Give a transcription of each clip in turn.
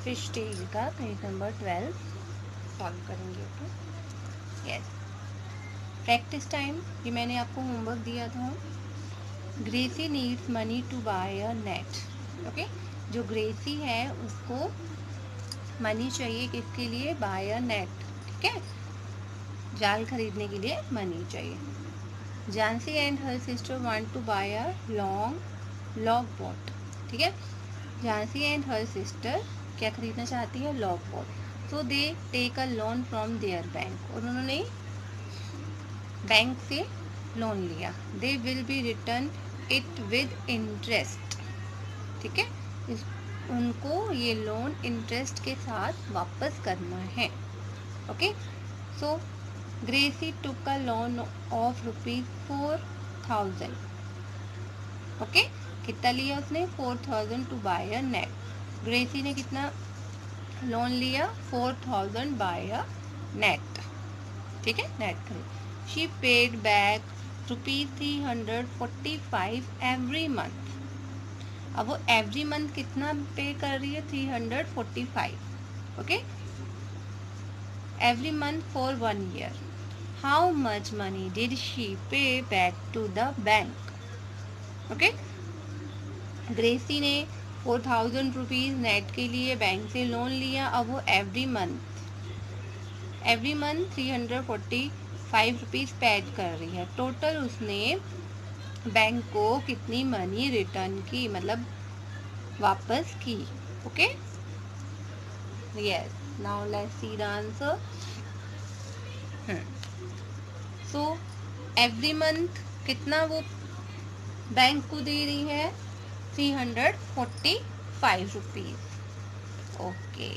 Fish tail का page number 12 solve करेंगे। Okay yes, practice time. ये मैंने आपको होमवर्क दिया था। Gracie needs money to buy a net. Okay, जो ग्रेसी है उसको मनी चाहिए, किसके लिए? Buy a net. ठीक है, जाल खरीदने के लिए मनी चाहिए। Jancy and her sister want to buy a log boat. ठीक है, झांसी एंड हर सिस्टर क्या खरीदना चाहती है? Log boat. So they take a loan from their bank, और उन्होंने बैंक से लोन लिया। They will be return it with interest. ठीक है, उनको ये लोन इंटरेस्ट के साथ वापस करना है। Okay, so Gracie took a loan of ₹4,000। Okay, कितना लिया उसने? 4,000 to buy a net. Gracie ने कितना लोन लिया? 4,000 बाय अ नेट। ठीक है, नेट खरीद। She paid back ₹345 every month. अब वो एवरी मंथ कितना पे कर रही है? 345। Okay, every month for 1 year. How much money did she pay back to the bank? Okay, Gracie ने 4,000 रुपीज़ नेट के लिए बैंक से लोन लिया। अब वो एवरी मंथ 345 रुपीज़ पेड कर रही है। टोटल उसने बैंक को कितनी मनी रिटर्न की, मतलब वापस की? Okay yes, now let's see the answer. So every month कितना वो बैंक को दे रही है? 345 रुपीज़। ओके,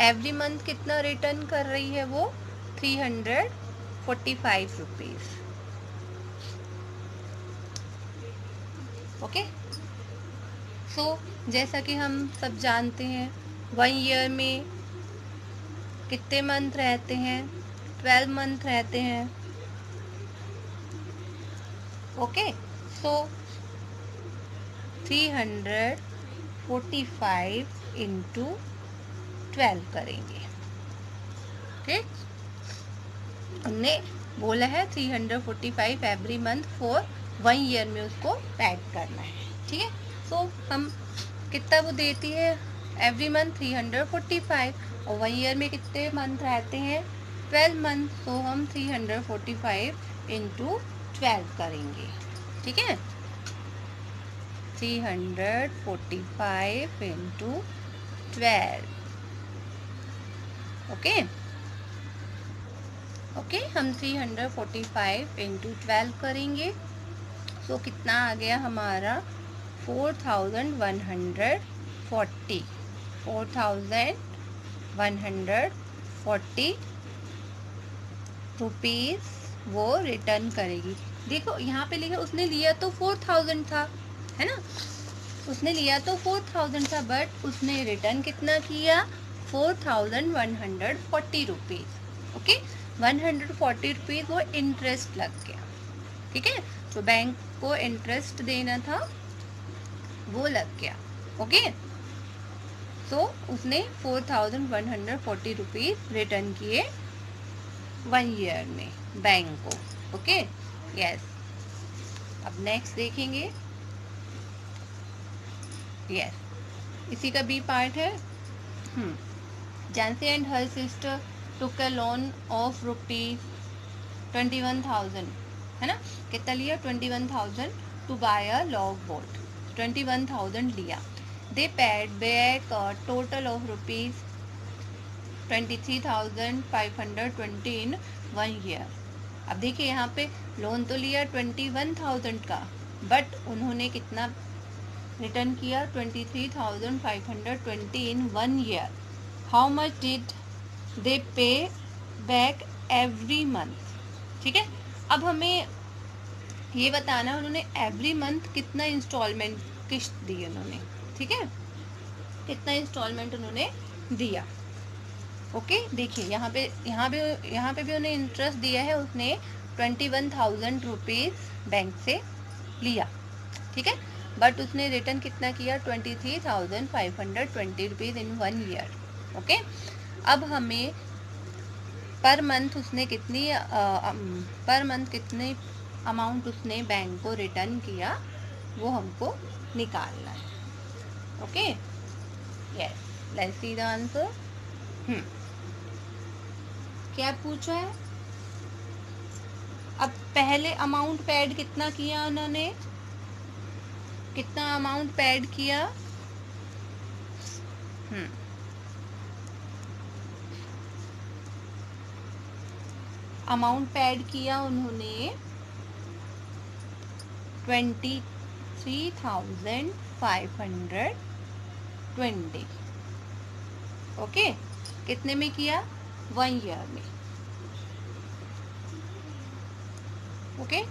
एवरी मंथ कितना रिटर्न कर रही है वो? 345 रुपीज़। ओके, सो जैसा कि हम सब जानते हैं 1 ईयर में कितने मंथ रहते हैं? 12 मंथ रहते हैं। ओके, सो 345 इंटू 12 करेंगे। ठीक, हमने बोला है 345 एवरी मंथ फॉर 1 ईयर में उसको पैड करना है। ठीक है, सो हम कितना वो देती है एवरी मंथ? 345, और 1 ईयर में कितने मंथ रहते हैं? 12 मंथ। तो हम 345 इंटू 12 करेंगे। ठीक है, 345 इंटू 12। ओके ओके, हम 345 इंटू 12 करेंगे। सो कितना आ गया हमारा? 4,140 4,140 रुपीज़ वो रिटर्न करेगी। देखो यहाँ पे लिखा, उसने लिया तो 4,000 था, है ना? उसने लिया तो 4,000 था, बट उसने रिटर्न कितना किया? 4,140 रुपीज़। ओके, 140 रुपीज़ वो इंटरेस्ट लग गया। ठीक है, तो बैंक को इंटरेस्ट देना था, वो लग गया। ओके, तो उसने 4,140 रुपीज़ रिटर्न किए 1 ईयर में बैंक को। ओके यस, अब नेक्स्ट देखेंगे। यस, इसी का बी पार्ट है। Jancy and her sister took a loan of ₹21,000, है ना? कितना लिया? 21,000 to buy a log boat. 21,000 लिया। They paid back a total of ₹23,520 in 1 year. अब देखिए यहाँ पे लोन तो लिया 21,000 का, बट उन्होंने कितना रिटर्न किया? 23,520 in 1 year. How much did they पे बैक एवरी मंथ? ठीक है, अब हमें ये बताना उन्होंने एवरी मंथ कितना इंस्टॉलमेंट किस्त दी उन्होंने। ठीक है, कितना इंस्टॉलमेंट उन्होंने दिया। ओके, देखिए यहाँ पे भी उन्हें इंटरेस्ट दिया है। उसने 21,000 रुपीज़ बैंक से लिया। ठीक है, बट उसने रिटर्न कितना किया 23,520 रुपीज़ इन 1 ईयर। ओके, अब हमें पर मंथ उसने पर मंथ कितने अमाउंट उसने बैंक को रिटर्न किया वो हमको निकालना है। Okay, yes, let's see the answer. क्या पूछा है? अब पहले अमाउंट पेड कितना किया उन्होंने, कितना अमाउंट पेड किया? अमाउंट पेड किया उन्होंने 23,520। ओके, कितने में किया? 1 ईयर में। ओके,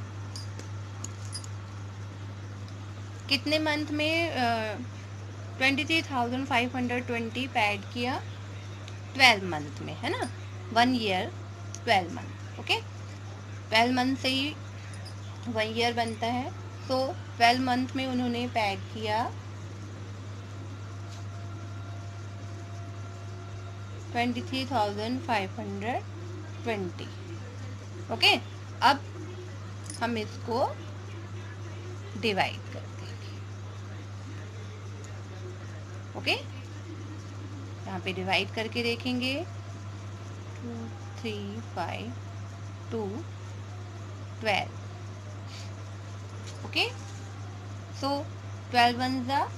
कितने मंथ में 23,520 पेड किया? 12 मंथ में, है ना, 1 ईयर 12 मंथ। ओके, 12 मंथ से ही 1 ईयर बनता है, तो 12 मंथ में उन्होंने पेड किया 23,520। ओके, अब हम इसको डिवाइड करते हैं। ओके, यहाँ पे डिवाइड करके देखेंगे 2, 3, 5, 2, 12। Okay, so 12 ones are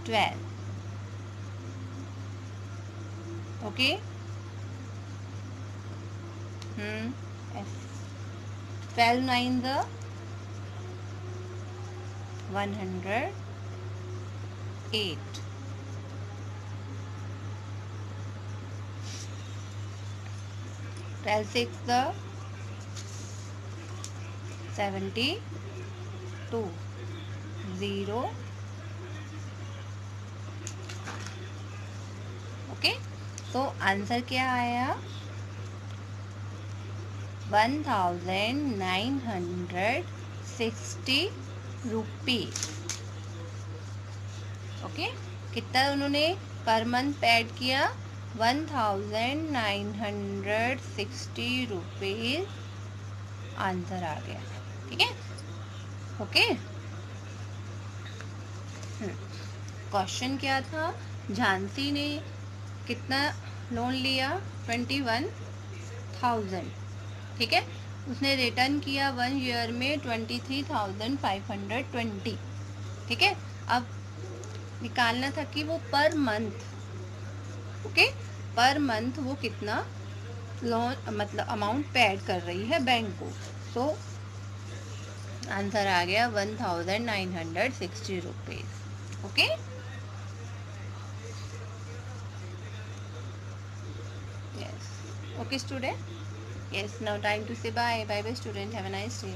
12. Okay, yes. 12 nines are 108. 12 six are 72. 0. Okay, तो आंसर क्या आया? 1,960 रुपीज। ओके, कितना उन्होंने पर मंथ पेड किया? 1,960 रुपीज आंसर आ गया। ठीक है, ओके। क्वेश्चन क्या था? झांसी ने कितना लोन लिया? 21,000। ठीक है, उसने रिटर्न किया 1 ईयर में 23,520। ठीक है, अब निकालना था कि वो per month, okay, per month वो कितना लोन मतलब अमाउंट पेड कर रही है बैंक को। सो आंसर आ गया 1,960 rupees. Okay, yes, okay student, yes, now time to say bye. Bye bye student, have a nice day.